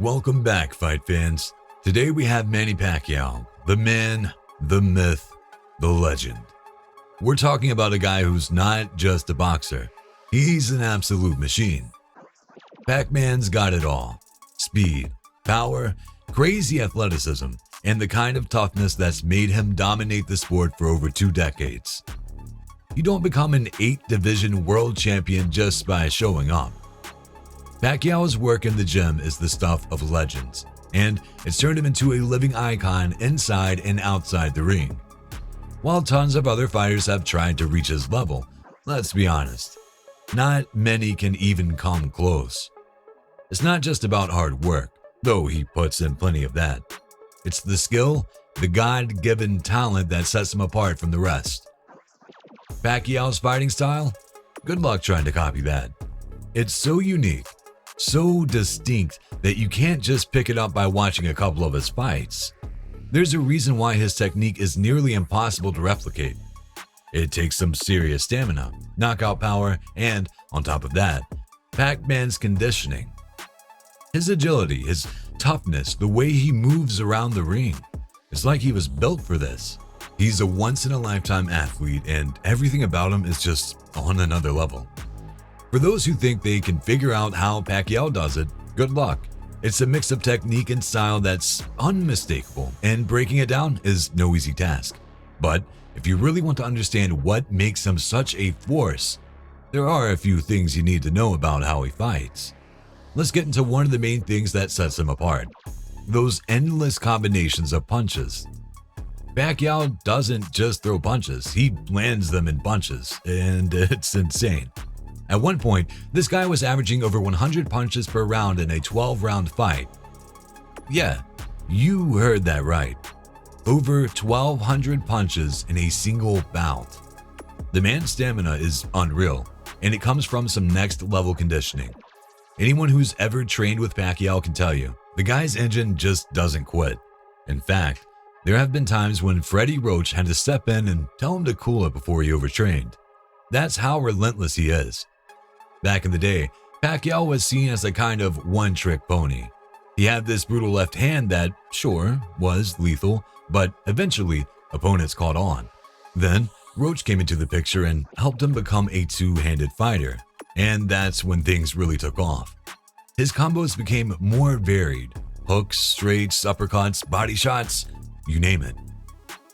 Welcome back, fight fans. Today we have Manny Pacquiao, the man, the myth, the legend. We're talking about a guy who's not just a boxer, he's an absolute machine. Pac-Man's got it all: speed, power, crazy athleticism, and the kind of toughness that's made him dominate the sport for over 2 decades. You don't become an 8-division world champion just by showing up. Pacquiao's work in the gym is the stuff of legends, and it's turned him into a living icon inside and outside the ring. While tons of other fighters have tried to reach his level, let's be honest, not many can even come close. It's not just about hard work, though he puts in plenty of that. It's the skill, the God-given talent that sets him apart from the rest. Pacquiao's fighting style? Good luck trying to copy that. It's so unique, so distinct that you can't just pick it up by watching a couple of his fights. There's a reason why his technique is nearly impossible to replicate. It takes some serious stamina, knockout power, and, on top of that, Pac-Man's conditioning. His agility, his toughness, the way he moves around the ring. It's like he was built for this. He's a once-in-a-lifetime athlete, and everything about him is just on another level. For those who think they can figure out how Pacquiao does it, good luck. It's a mix of technique and style that's unmistakable, and breaking it down is no easy task. But if you really want to understand what makes him such a force, there are a few things you need to know about how he fights. Let's get into one of the main things that sets him apart: those endless combinations of punches. Pacquiao doesn't just throw punches, he lands them in bunches, and it's insane. At one point, this guy was averaging over 100 punches per round in a 12-round fight. Yeah, you heard that right. Over 1,200 punches in a single bout. The man's stamina is unreal, and it comes from some next-level conditioning. Anyone who's ever trained with Pacquiao can tell you, the guy's engine just doesn't quit. In fact, there have been times when Freddie Roach had to step in and tell him to cool it before he overtrained. That's how relentless he is. Back in the day, Pacquiao was seen as a kind of one-trick pony. He had this brutal left hand that, sure, was lethal, but eventually, opponents caught on. Then, Roach came into the picture and helped him become a two-handed fighter, and that's when things really took off. His combos became more varied: hooks, straights, uppercuts, body shots, you name it.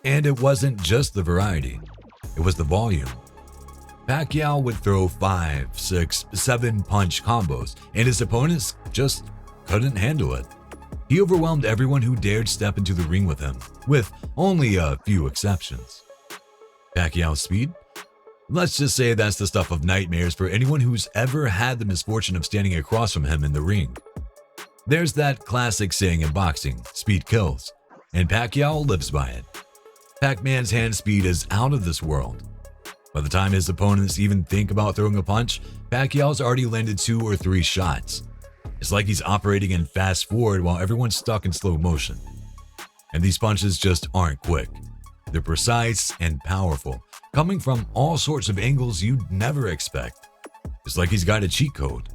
And it wasn't just the variety, it was the volume. Pacquiao would throw 5, 6, 7 punch combos, and his opponents just couldn't handle it. He overwhelmed everyone who dared step into the ring with him, with only a few exceptions. Pacquiao's speed? Let's just say that's the stuff of nightmares for anyone who's ever had the misfortune of standing across from him in the ring. There's that classic saying in boxing, speed kills, and Pacquiao lives by it. Pac-Man's hand speed is out of this world. By the time his opponents even think about throwing a punch, Pacquiao's already landed 2 or 3 shots. It's like he's operating in fast forward while everyone's stuck in slow motion. And these punches just aren't quick. They're precise and powerful, coming from all sorts of angles you'd never expect. It's like he's got a cheat code.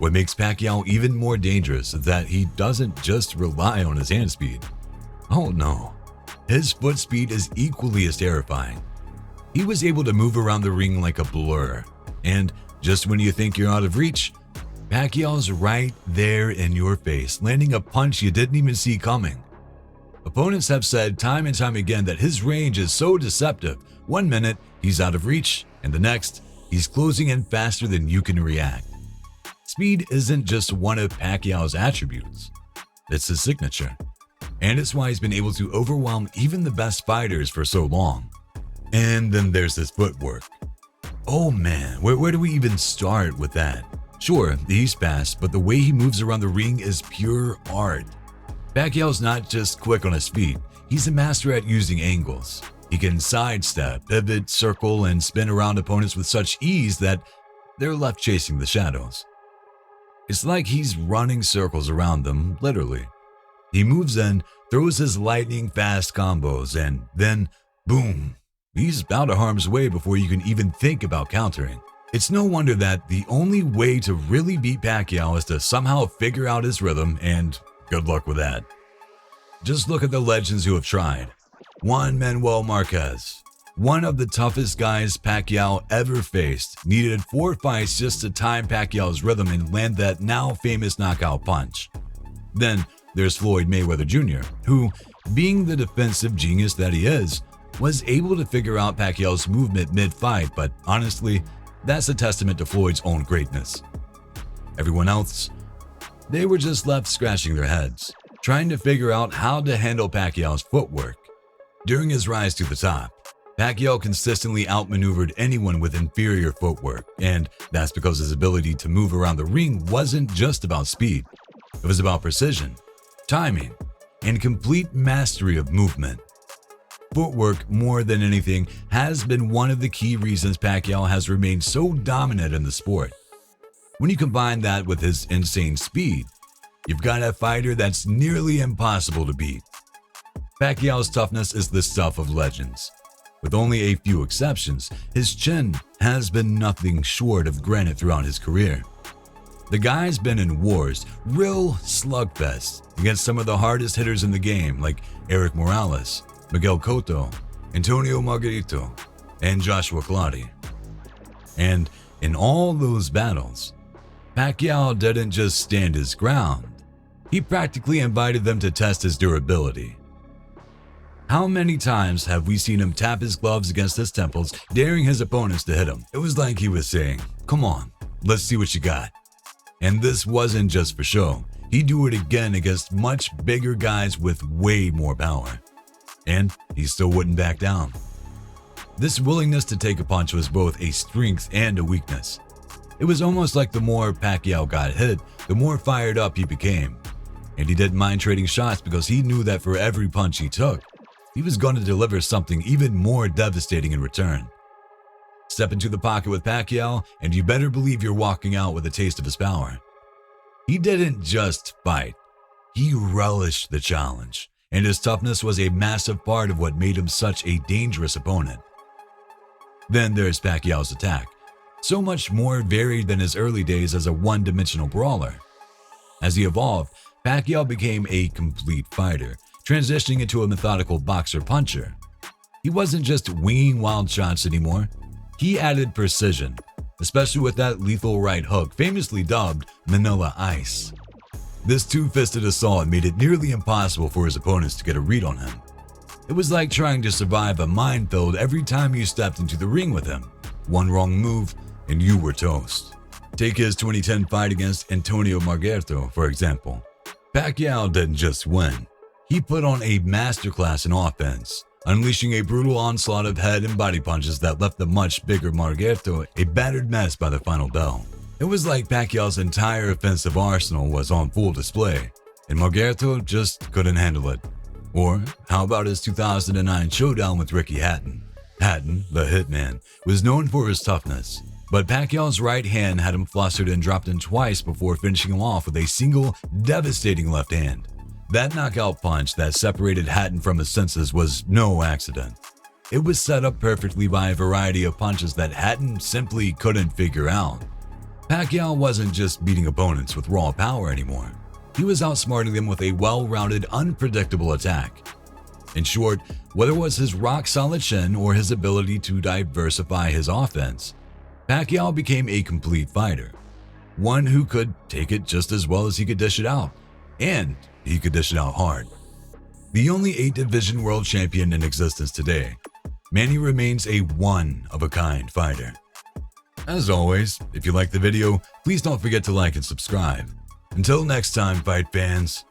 What makes Pacquiao even more dangerous is that he doesn't just rely on his hand speed. Oh no, his foot speed is equally as terrifying. He was able to move around the ring like a blur, and just when you think you're out of reach, Pacquiao's right there in your face, landing a punch you didn't even see coming. Opponents have said time and time again that his range is so deceptive. One minute, he's out of reach, and the next, he's closing in faster than you can react. Speed isn't just one of Pacquiao's attributes, it's his signature. And it's why he's been able to overwhelm even the best fighters for so long. And then there's his footwork. Oh man, where do we even start with that? Sure, he's fast, but the way he moves around the ring is pure art. Pacquiao's not just quick on his feet, he's a master at using angles. He can sidestep, pivot, circle, and spin around opponents with such ease that they're left chasing the shadows. It's like he's running circles around them, literally. He moves in, throws his lightning-fast combos, and then, boom, he's out of harm's way before you can even think about countering. It's no wonder that the only way to really beat Pacquiao is to somehow figure out his rhythm, and good luck with that. Just look at the legends who have tried. Juan Manuel Marquez, one of the toughest guys Pacquiao ever faced, needed 4 fights just to time Pacquiao's rhythm and land that now famous knockout punch. Then there's Floyd Mayweather Jr., who, being the defensive genius that he is, was able to figure out Pacquiao's movement mid-fight, but honestly, that's a testament to Floyd's own greatness. Everyone else, they were just left scratching their heads, trying to figure out how to handle Pacquiao's footwork. During his rise to the top, Pacquiao consistently outmaneuvered anyone with inferior footwork, and that's because his ability to move around the ring wasn't just about speed. It was about precision, timing, and complete mastery of movement. Footwork, more than anything, has been one of the key reasons Pacquiao has remained so dominant in the sport. When you combine that with his insane speed, you've got a fighter that's nearly impossible to beat. Pacquiao's toughness is the stuff of legends. With only a few exceptions, his chin has been nothing short of granite throughout his career. The guy's been in wars, real slugfests, against some of the hardest hitters in the game like Eric Morales, Miguel Cotto, Antonio Margarito, and Joshua Clottey. And in all those battles, Pacquiao didn't just stand his ground, he practically invited them to test his durability. How many times have we seen him tap his gloves against his temples, daring his opponents to hit him? It was like he was saying, "Come on, let's see what you got." And this wasn't just for show. He'd do it again against much bigger guys with way more power. And he still wouldn't back down. This willingness to take a punch was both a strength and a weakness. It was almost like the more Pacquiao got hit, the more fired up he became. And he didn't mind trading shots because he knew that for every punch he took, he was going to deliver something even more devastating in return. Step into the pocket with Pacquiao, and you better believe you're walking out with a taste of his power. He didn't just fight, he relished the challenge, and his toughness was a massive part of what made him such a dangerous opponent. Then there's Pacquiao's attack, so much more varied than his early days as a one-dimensional brawler. As he evolved, Pacquiao became a complete fighter, transitioning into a methodical boxer-puncher. He wasn't just winging wild shots anymore. He added precision, especially with that lethal right hook, famously dubbed Manila Ice. This two-fisted assault made it nearly impossible for his opponents to get a read on him. It was like trying to survive a minefield every time you stepped into the ring with him. One wrong move, and you were toast. Take his 2010 fight against Antonio Margarito, for example. Pacquiao didn't just win. He put on a masterclass in offense, unleashing a brutal onslaught of head and body punches that left the much bigger Margarito a battered mess by the final bell. It was like Pacquiao's entire offensive arsenal was on full display, and Margarito just couldn't handle it. Or how about his 2009 showdown with Ricky Hatton? Hatton, the hitman, was known for his toughness, but Pacquiao's right hand had him flustered and dropped in twice before finishing him off with a single, devastating left hand. That knockout punch that separated Hatton from his senses was no accident. It was set up perfectly by a variety of punches that Hatton simply couldn't figure out. Pacquiao wasn't just beating opponents with raw power anymore. He was outsmarting them with a well-rounded, unpredictable attack. In short, whether it was his rock-solid chin or his ability to diversify his offense, Pacquiao became a complete fighter. One who could take it just as well as he could dish it out. And he could dish it out hard. The only 8-division world champion in existence today, Manny remains a one-of-a-kind fighter. As always, if you liked the video, please don't forget to like and subscribe. Until next time, fight fans,